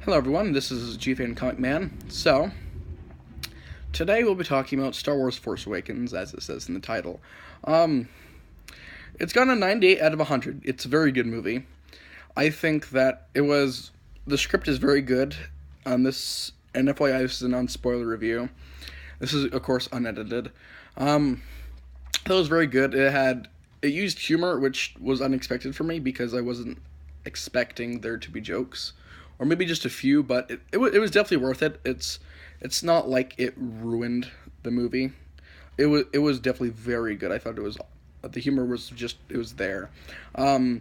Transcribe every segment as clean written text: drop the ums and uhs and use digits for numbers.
Hello everyone, this is GFan Comic Man. So, today we'll be talking about Star Wars Force Awakens, as it says in the title. Um, it's gotten a 98 out of 100. It's a very good movie. I think that the script is very good. And FYI, this is a non-spoiler review. This is, of course, unedited. That was very good. It used humor, which was unexpected for me because I wasn't expecting there to be jokes, or maybe just a few. But it was definitely worth it. It's not like it ruined the movie. It was definitely very good. I thought the humor was there. They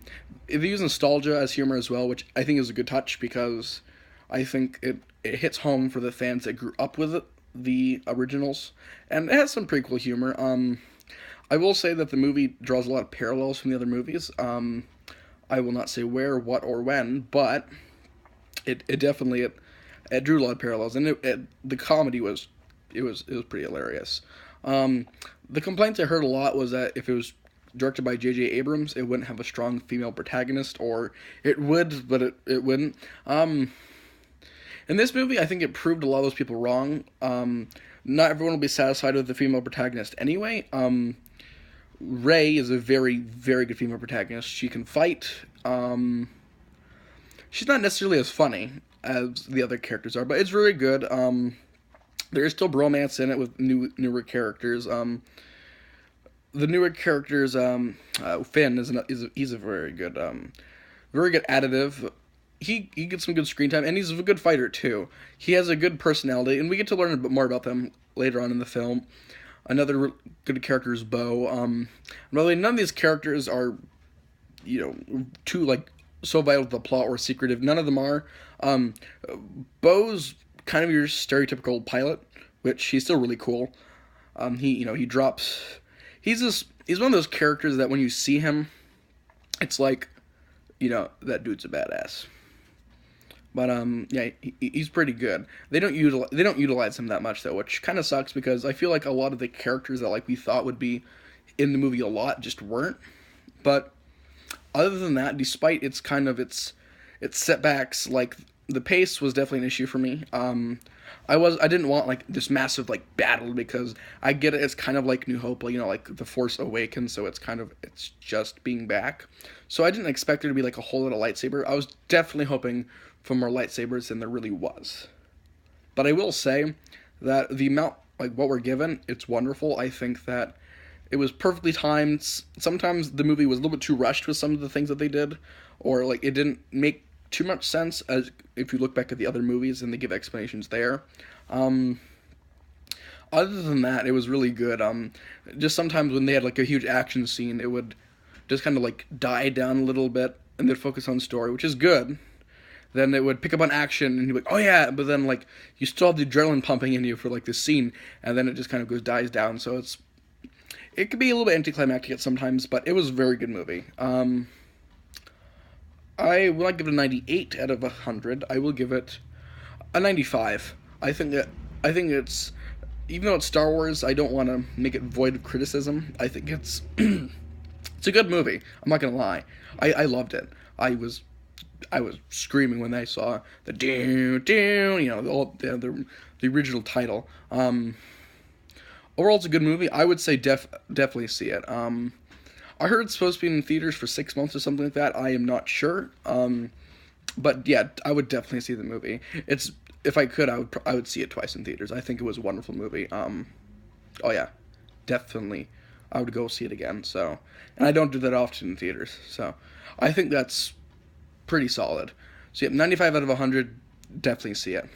use nostalgia as humor as well, which I think is a good touch because I think it hits home for the fans that grew up with the originals, and it has some pretty cool humor. I will say that the movie draws a lot of parallels from the other movies. I will not say where, what, or when, but it definitely drew a lot of parallels, and the comedy was pretty hilarious. The complaints I heard a lot was that if it was directed by J.J. Abrams, it wouldn't have a strong female protagonist, or it would, but it wouldn't. In this movie, I think it proved a lot of those people wrong. Not everyone will be satisfied with the female protagonist anyway. Rey is a very, very good female protagonist. She can fight. She's not necessarily as funny as the other characters are, but it's really good. There is still bromance in it with newer characters. The newer characters, Finn he's a very good additive. He gets some good screen time, and he's a good fighter too. He has a good personality, and we get to learn a bit more about them later on in the film. Another good character is Bo. Really, none of these characters are, too so vital to the plot or secretive. None of them are. Bo's kind of your stereotypical pilot, which he's still really cool. He drops. He's one of those characters that when you see him, it's like, that dude's a badass. But yeah, he's pretty good. They don't utilize him that much though, which kind of sucks because I feel like a lot of the characters that we thought would be in the movie a lot just weren't. But other than that, despite its setbacks, the pace was definitely an issue for me. I didn't want this massive battle because I get it. It's kind of like New Hope, like The Force Awakens. So it's just being back. So I didn't expect there to be a whole lot of lightsaber. I was definitely hoping for more lightsabers than there really was. But I will say that the amount what we're given, it's wonderful. I think that it was perfectly timed. Sometimes the movie was a little bit too rushed with some of the things that they did, or it didn't make too much sense as if you look back at the other movies and they give explanations there. Other than that, it was really good. Just sometimes when they had a huge action scene, it would just kind of die down a little bit and then focus on story, which is good. Then it would pick up on action and you'd be like, oh yeah, but then you still have the adrenaline pumping in you for this scene, and then it just kind of dies down. So it could be a little bit anticlimactic at sometimes, but it was a very good movie. I will not give it a 98 out of 100. I will give it a 95. I think it's, even though it's Star Wars, I don't want to make it void of criticism. I think it's it's a good movie. I'm not gonna lie. I loved it. I was screaming when I saw the the original title. Overall, it's a good movie. I would say definitely see it. I heard it's supposed to be in theaters for 6 months or something like that. I am not sure. But yeah, I would definitely see the movie. If I could, I would see it twice in theaters. I think it was a wonderful movie. Oh yeah, definitely. I would go see it again. So, and I don't do that often in theaters. So, I think that's pretty solid. So yeah, 95 out of 100, definitely see it.